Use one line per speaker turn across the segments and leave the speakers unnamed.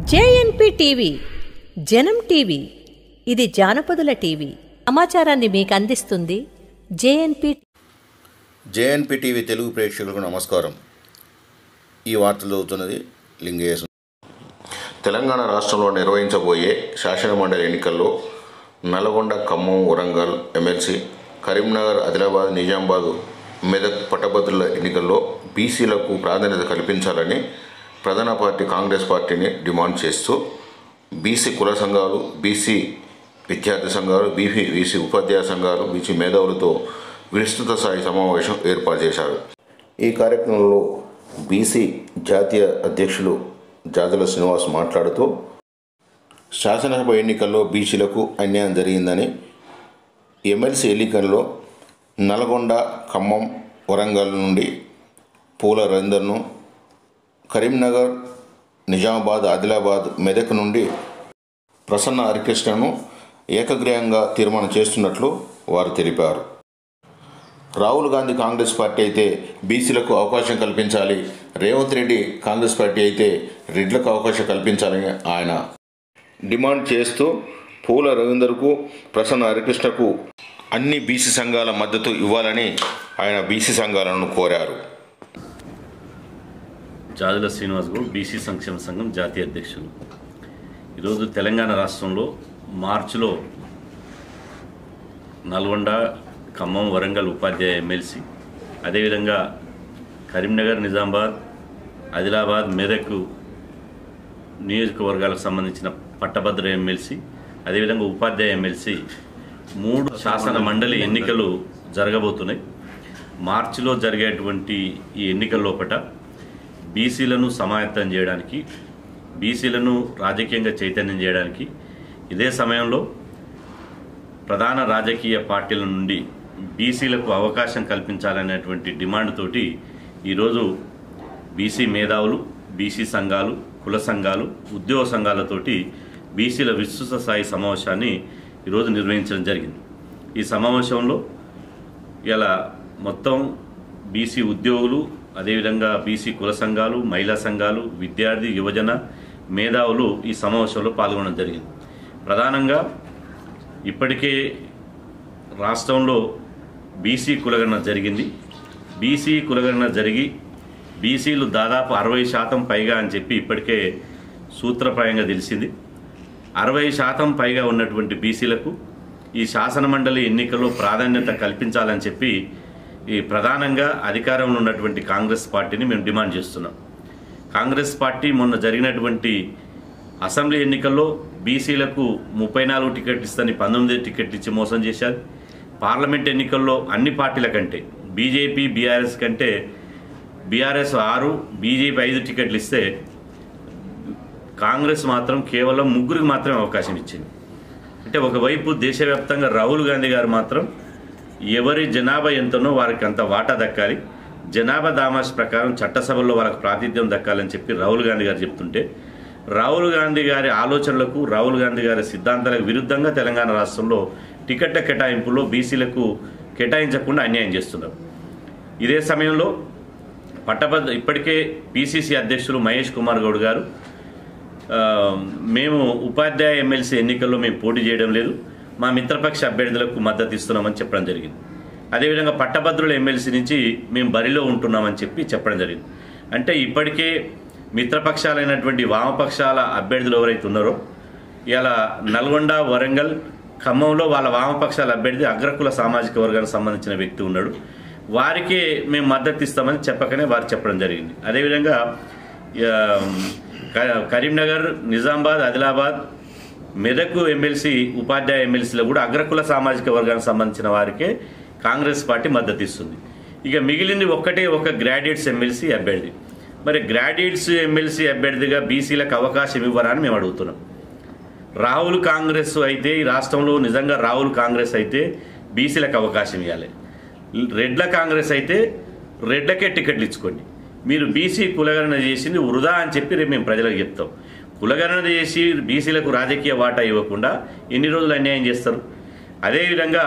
జేఎన్పీ TV జనం TV ఇది జానపదుల TV. సమాచారాన్ని మీకు అందిస్తుంది
జేఎన్పీ టీవీ తెలుగు ప్రేక్షకులకు నమస్కారం. ఈ వార్తలు చదువుతున్నది లింగేశ్. తెలంగాణ రాష్ట్రంలో నిర్వహించబోయే శాసనమండలి ఎన్నికల్లో నల్గొండ, ఖమ్మం, వరంగల్ ఎమ్మెల్సీ, కరీంనగర్, ఆదిలాబాద్, నిజామాబాద్, మెదక్ పట్టభద్రుల ఎన్నికల్లో బీసీలకు ప్రాధాన్యత కల్పించాలని ప్రధాన పార్టీ కాంగ్రెస్ పార్టీని డిమాండ్ చేస్తూ బీసీ కుల సంఘాలు, బీసీ విద్యార్థి సంఘాలు, బీసీ ఉపాధ్యాయ సంఘాలు, బీసీ మేధావులతో విస్తృత స్థాయి సమావేశం ఏర్పాటు చేశారు. ఈ కార్యక్రమంలో బీసీ జాతీయ అధ్యక్షులు జాజల శ్రీనివాస్ మాట్లాడుతూ శాసనసభ ఎన్నికల్లో బీసీలకు అన్యాయం జరిగిందని, ఎమ్మెల్సీ ఎన్నికల్లో నల్గొండ, ఖమ్మం, వరంగల్ నుండి పూల రవీందర్ను, కరీంనగర్, నిజామాబాద్, ఆదిలాబాద్, మెదక్ నుండి ప్రసన్న హరికృష్ణను ఏకగ్రీవంగా తీర్మానం చేస్తున్నట్లు వారు తెలిపారు. రాహుల్ గాంధీ కాంగ్రెస్ పార్టీ అయితే బీసీలకు అవకాశం కల్పించాలి, రేవంత్ రెడ్డి కాంగ్రెస్ పార్టీ అయితే రెడ్లకు అవకాశం కల్పించాలని ఆయన డిమాండ్ చేస్తూ పూల రవీందర్కు, ప్రసన్న హరికృష్ణకు అన్ని బీసీ సంఘాల మద్దతు ఇవ్వాలని ఆయన బీసీ సంఘాలను కోరారు.
జాజల శ్రీనివాస్ గౌడ్, బీసీ సంక్షేమ సంఘం జాతీయ అధ్యక్షులు. ఈరోజు తెలంగాణ రాష్ట్రంలో మార్చిలో నల్గొండ, ఖమ్మం, వరంగల్ ఉపాధ్యాయ ఎమ్మెల్సీ, అదేవిధంగా కరీంనగర్, నిజామాబాద్, ఆదిలాబాద్, మెదక్ నియోజకవర్గాలకు సంబంధించిన పట్టభద్ర ఎమ్మెల్సీ, అదేవిధంగా ఉపాధ్యాయ ఎమ్మెల్సీ 3 శాసన మండలి ఎన్నికలు జరగబోతున్నాయి. మార్చిలో జరిగేటువంటి ఈ ఎన్నికల లోపల బీసీలను సమాయత్తం చేయడానికి, బీసీలను రాజకీయంగా చైతన్యం చేయడానికి, ఇదే సమయంలో ప్రధాన రాజకీయ పార్టీల నుండి బీసీలకు అవకాశం కల్పించాలనేటువంటి డిమాండ్ తోటి ఈరోజు బీసీ మేధావులు, బీసీ సంఘాలు, కుల సంఘాలు, ఉద్యోగ సంఘాలతోటి బీసీల విస్తృత స్థాయి సమావేశాన్ని ఈరోజు నిర్వహించడం జరిగింది. ఈ సమావేశంలో ఇలా మొత్తం బీసీ ఉద్యోగులు, అదేవిధంగా బీసీ కుల సంఘాలు, మహిళా సంఘాలు, విద్యార్థి, యువజన, మేధావులు ఈ సమావేశంలో పాల్గొనడం జరిగింది. ప్రధానంగా ఇప్పటికే రాష్ట్రంలో బీసీ కులగణన జరిగింది. బీసీ కులగణన జరిగి బీసీలు దాదాపు 60% పైగా అని చెప్పి ఇప్పటికే సూత్రప్రాయంగా తెలిసింది. 60% పైగా ఉన్నటువంటి బీసీలకు ఈ శాసనమండలి ఎన్నికల్లో ప్రాధాన్యత కల్పించాలని చెప్పి ఈ ప్రధానంగా అధికారంలో ఉన్నటువంటి కాంగ్రెస్ పార్టీని మేము డిమాండ్ చేస్తున్నాం. కాంగ్రెస్ పార్టీ మొన్న జరిగినటువంటి అసెంబ్లీ ఎన్నికల్లో బీసీలకు 34 టికెట్లు ఇస్తని 19 టికెట్లు ఇచ్చి మోసం చేశారు. పార్లమెంట్ ఎన్నికల్లో అన్ని పార్టీల కంటే బీజేపీ, బీఆర్ఎస్ కంటే బీఆర్ఎస్ 6, బీజేపీ 5 టికెట్లు ఇస్తే కాంగ్రెస్ మాత్రం కేవలం 3కి మాత్రమే అవకాశం ఇచ్చింది. అంటే ఒకవైపు దేశవ్యాప్తంగా రాహుల్ గాంధీ గారు మాత్రం ఎవరి జనాభా ఎంతనో వారికి అంత వాటా దక్కాలి, జనాభా దామాష్ ప్రకారం చట్టసభల్లో వాళ్ళకి ప్రాతినిధ్యం దక్కాలని చెప్పి రాహుల్ గాంధీ గారు చెప్తుంటే, రాహుల్ గాంధీ గారి ఆలోచనలకు, రాహుల్ గాంధీ గారి సిద్ధాంతాలకు విరుద్ధంగా తెలంగాణ రాష్ట్రంలో టికెట్ల కేటాయింపుల్లో బీసీలకు కేటాయించకుండా అన్యాయం చేస్తున్నారు. ఇదే సమయంలో ఇప్పటికే పీసీసీ అధ్యక్షులు మహేష్ కుమార్ గౌడ్ గారు మేము ఉపాధ్యాయ ఎమ్మెల్సీ ఎన్నికల్లో మేము పోటీ చేయడం లేదు, మా మిత్రపక్ష అభ్యర్థులకు మద్దతు ఇస్తున్నామని చెప్పడం జరిగింది. అదేవిధంగా పట్టభద్రుల ఎమ్మెల్సీ నుంచి మేము బరిలో ఉంటున్నామని చెప్పడం జరిగింది. అంటే ఇప్పటికే మిత్రపక్షాలైనటువంటి వామపక్షాల అభ్యర్థులు ఎవరైతే ఉన్నారో ఇలా నల్గొండ, వరంగల్, ఖమ్మంలో వాళ్ళ వామపక్షాల అభ్యర్థి అగ్రకుల సామాజిక వర్గానికి సంబంధించిన వ్యక్తి ఉన్నాడు, వారికే మేము మద్దతు ఇస్తామని చెప్పకనే వారు చెప్పడం జరిగింది. అదేవిధంగా కరీంనగర్, నిజామాబాద్, ఆదిలాబాద్, మెదక్ ఎమ్మెల్సీ, ఉపాధ్యాయ ఎమ్మెల్సీలో కూడా అగ్రకుల సామాజిక వర్గానికి సంబంధించిన వారికే కాంగ్రెస్ పార్టీ మద్దతు ఇస్తుంది. ఇక మిగిలింది ఒక గ్రాడ్యుయేట్స్ ఎమ్మెల్సీ అభ్యర్థి. మరి గ్రాడ్యుయేట్స్ ఎమ్మెల్సీ అభ్యర్థిగా బీసీలకు అవకాశం ఇవ్వరా అని మేము అడుగుతున్నాం. రాహుల్ కాంగ్రెస్ అయితే, ఈ రాష్ట్రంలో నిజంగా రాహుల్ కాంగ్రెస్ అయితే బీసీలకు అవకాశం ఇవ్వాలి. రెడ్ల కాంగ్రెస్ అయితే రెడ్లకే టికెట్లు ఇచ్చుకోండి. మీరు బీసీ కులగణన చేసింది వృధా అని చెప్పి రేపు మేము ప్రజలకు చెప్తాం. కులగణన చేసి బీసీలకు రాజకీయ వాటా ఇవ్వకుండా ఎన్ని రోజులు అన్యాయం చేస్తారు? అదేవిధంగా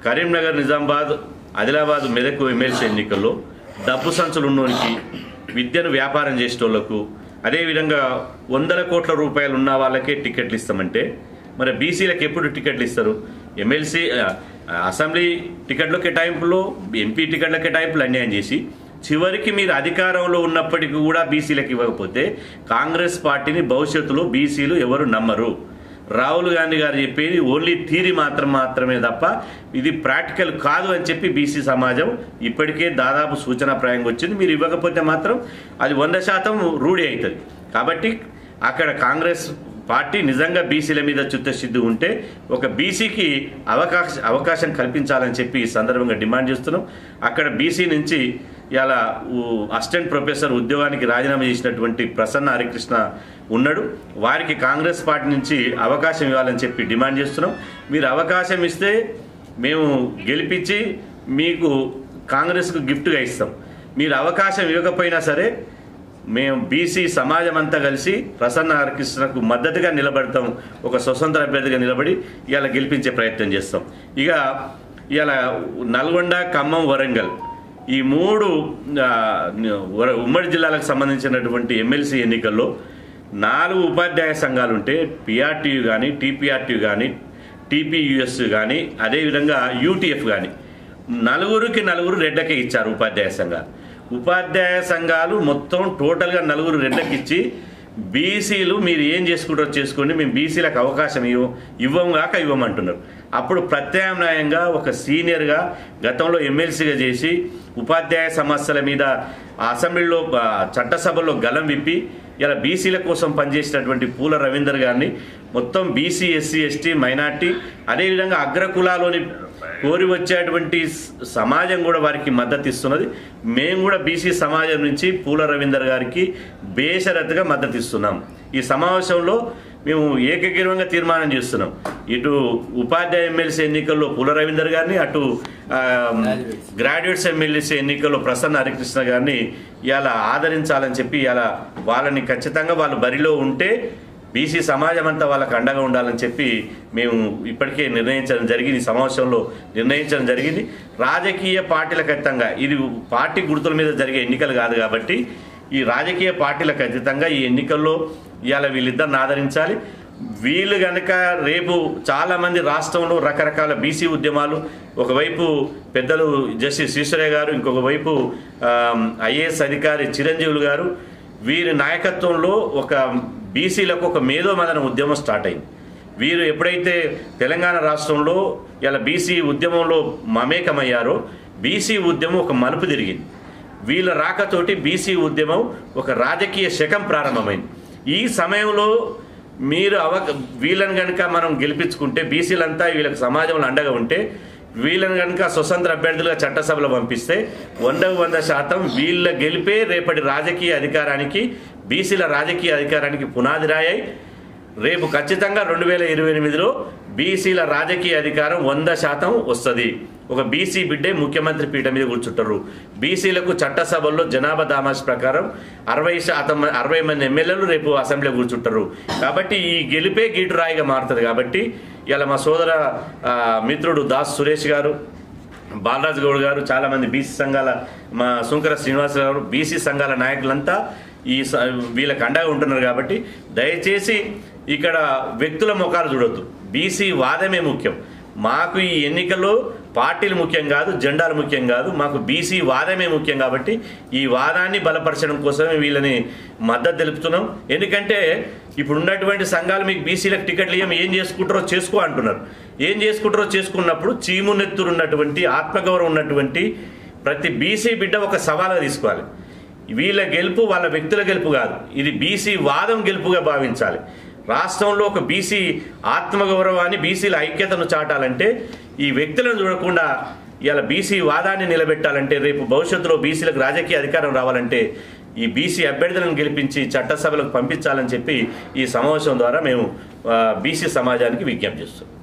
కరీంనగర్, నిజామాబాద్, ఆదిలాబాద్, మెదక్ ఎమ్మెల్సీ ఎన్నికల్లో డబ్బు సంచులు ఉన్నోనికి, విద్యను వ్యాపారం చేసేటోళ్లకు, అదేవిధంగా 100 కోట్ల రూపాయలు ఉన్న వాళ్ళకే టికెట్లు ఇస్తామంటే మరి బీసీలకు ఎప్పుడు టికెట్లు ఇస్తారు? ఎమ్మెల్సీ అసెంబ్లీ టికెట్ల కేటాయింపులో ఎంపీ టికెట్ల కేటాయింపులు అన్యాయం చేసి చివరికి మీరు అధికారంలో ఉన్నప్పటికీ కూడా బీసీలకు ఇవ్వకపోతే కాంగ్రెస్ పార్టీని భవిష్యత్తులో బీసీలు ఎవరు నమ్మరు. రాహుల్ గాంధీ గారు చెప్పేది ఓన్లీ థియరీ మాత్రమే తప్ప ఇది ప్రాక్టికల్ కాదు అని చెప్పి బీసీ సమాజం ఇప్పటికే దాదాపు సూచనాప్రాయంగా వచ్చింది. మీరు ఇవ్వకపోతే మాత్రం అది 100% రూఢి అవుతుంది. కాబట్టి అక్కడ కాంగ్రెస్ పార్టీ నిజంగా బీసీల మీద చిత్తశుద్ధి ఉంటే ఒక బీసీకి అవకాశం కల్పించాలని చెప్పి ఈ సందర్భంగా డిమాండ్ చేస్తున్నాం. అక్కడ బీసీ నుంచి ఇలా అసిస్టెంట్ ప్రొఫెసర్ ఉద్యోగానికి రాజీనామా చేసినటువంటి ప్రసన్న హరికృష్ణ ఉన్నాడు. వారికి కాంగ్రెస్ పార్టీ నుంచి అవకాశం ఇవ్వాలని చెప్పి డిమాండ్ చేస్తున్నాం. మీరు అవకాశం ఇస్తే మేము గెలిపించి మీకు కాంగ్రెస్కు గిఫ్ట్గా ఇస్తాం. మీరు అవకాశం ఇవ్వకపోయినా సరే మేము బీసీ సమాజం అంతా కలిసి ప్రసన్న హరికృష్ణకు మద్దతుగా నిలబడతాం. ఒక స్వతంత్ర అభ్యర్థిగా నిలబడి ఇలా గెలిపించే ప్రయత్నం చేస్తాం. ఇక ఇలా నల్గొండ, ఖమ్మం, వరంగల్ ఈ 3 ఉమ్మడి జిల్లాలకు సంబంధించినటువంటి ఎమ్మెల్సీ ఎన్నికల్లో 4 ఉపాధ్యాయ సంఘాలు ఉంటే పిఆర్టీయు కానీ, టీపీఆర్టీయు కానీ, టీపీయూఎస్ కానీ, అదేవిధంగా యూటీఎఫ్ కానీ 4కి 4 రెడ్లకే ఇచ్చారు ఉపాధ్యాయ సంఘాలు. ఉపాధ్యాయ సంఘాలు మొత్తం టోటల్గా 4 రెడ్లకి ఇచ్చి బీసీలు మీరు ఏం చేసుకుంటారో చేసుకోండి, మేము బీసీలకు అవకాశం ఇవ్వమంటున్నారు. అప్పుడు ప్రత్యామ్నాయంగా ఒక సీనియర్గా గతంలో ఎమ్మెల్సీగా చేసి ఉపాధ్యాయ సమస్యల మీద అసెంబ్లీలో చట్టసభలో గలం విప్పి ఇలా బీసీల కోసం పనిచేసినటువంటి పూల రవీందర్ గారిని మొత్తం బీసీ, ఎస్సీ, ఎస్టీ, మైనార్టీ అదేవిధంగా అగ్రకులాలోని కోరి వచ్చేటువంటి సమాజం కూడా వారికి మద్దతు ఇస్తున్నది. మేము కూడా బీసీ సమాజం నుంచి పూల రవీందర్ గారికి బేషరతుగా మద్దతు ఇస్తున్నాం. ఈ సమావేశంలో మేము ఏకగ్రీవంగా తీర్మానం చేస్తున్నాం. ఇటు ఉపాధ్యాయ ఎమ్మెల్సీ ఎన్నికల్లో పూల రవీందర్ గారిని, అటు గ్రాడ్యుయేట్స్ ఎమ్మెల్సీ ఎన్నికల్లో ప్రసన్న హరికృష్ణ గారిని ఇలా ఆదరించాలని చెప్పి ఇలా వాళ్ళని ఖచ్చితంగా వాళ్ళు బరిలో ఉంటే బీసీ సమాజం అంతా వాళ్ళకు అండగా ఉండాలని చెప్పి మేము ఇప్పటికే నిర్ణయించడం జరిగింది. ఈ సమావేశంలో నిర్ణయించడం జరిగింది. రాజకీయ పార్టీలకు అతీతంగా ఇది పార్టీ గుర్తుల మీద జరిగే ఎన్నికలు కాదు కాబట్టి ఈ రాజకీయ పార్టీలకు అతీతంగా ఈ ఎన్నికల్లో ఇవాళ వీళ్ళిద్దరిని ఆదరించాలి. వీళ్ళు కనుక రేపు చాలామంది రాష్ట్రంలో రకరకాల బీసీ ఉద్యమాలు, ఒకవైపు పెద్దలు జస్టిస్ శ్రీశ్వరయ్య గారు, ఇంకొక వైపు ఐఏఎస్ అధికారి చిరంజీవులు గారు, వీరి నాయకత్వంలో ఒక బీసీలకు ఒక మేధోమదన ఉద్యమం స్టార్ట్ అయింది. వీరు ఎప్పుడైతే తెలంగాణ రాష్ట్రంలో ఇలా బీసీ ఉద్యమంలో మమేకమయ్యారో బీసీ ఉద్యమం ఒక మలుపు తిరిగింది. వీళ్ళ రాకతోటి బీసీ ఉద్యమం ఒక రాజకీయ శకం ప్రారంభమైంది. ఈ సమయంలో మీరు వీళ్ళని కనుక మనం గెలిపించుకుంటే బీసీలంతా వీళ్ళకి సమాజంలో అండగా ఉంటే వీళ్ళని కనుక స్వతంత్ర అభ్యర్థులుగా చట్టసభలో పంపిస్తే 100% వీళ్ళ గెలిపే రేపటి రాజకీయ అధికారానికి, బీసీల రాజకీయ అధికారానికి పునాది రాయాయి. రేపు ఖచ్చితంగా 2028లో బీసీల రాజకీయ అధికారం 100% వస్తుంది. ఒక బీసీ బిడ్డే ముఖ్యమంత్రి పీఠ మీద కూర్చుంటారు. బీసీలకు చట్టసభల్లో జనాభా దామాష్ ప్రకారం 60 మంది ఎమ్మెల్యేలు రేపు అసెంబ్లీలో కూర్చుంటారు. కాబట్టి ఈ గెలిపే గీటురాయిగా మారుతుంది. కాబట్టి ఇలా మా సోదర మిత్రుడు దాస్ సురేష్ గారు, బాలరాజు గౌడ్ గారు, చాలామంది బీసీ సంఘాల మా సుంకర శ్రీనివాస్ గారు, బీసీ సంఘాల నాయకులంతా వీళ్ళకి అండగా ఉంటున్నారు. కాబట్టి దయచేసి ఇక్కడ వ్యక్తుల ముఖాలు చూడొద్దు, బీసీ వాదమే ముఖ్యం. మాకు ఈ ఎన్నికల్లో పార్టీలు ముఖ్యం కాదు, జెండాలు ముఖ్యం కాదు, మాకు బీసీ వాదమే ముఖ్యం. కాబట్టి ఈ వాదాన్ని బలపరచడం కోసమే వీళ్ళని మద్దతు తెలుపుతున్నాం. ఎందుకంటే ఇప్పుడు ఉన్నటువంటి సంఘాలు మీకు బీసీలకు టికెట్లు ఏం చేసుకుంటారో చేసుకో అంటున్నారు. ఏం చేసుకుంటారో చేసుకున్నప్పుడు చీమునెత్తురు ఉన్నటువంటి ఆత్మగౌరవం ఉన్నటువంటి ప్రతి బీసీ బిడ్డ ఒక సవాలుగా తీసుకోవాలి. వీళ్ళ గెలుపు వాళ్ళ వ్యక్తుల గెలుపు కాదు, ఇది బీసీ వాదం గెలుపుగా భావించాలి. రాష్ట్రంలో ఒక బీసీ ఆత్మగౌరవాన్ని, బీసీల ఐక్యతను చాటాలంటే ఈ వ్యక్తులను చూడకుండా ఇలా బీసీ వాదాన్ని నిలబెట్టాలంటే, రేపు భవిష్యత్తులో బీసీలకు రాజకీయ అధికారం రావాలంటే ఈ బీసీ అభ్యర్థులను గెలిపించి చట్టసభలకు పంపించాలని చెప్పి ఈ సమావేశం ద్వారా మేము బీసీ సమాజానికి విజ్ఞప్తి చేస్తున్నాం.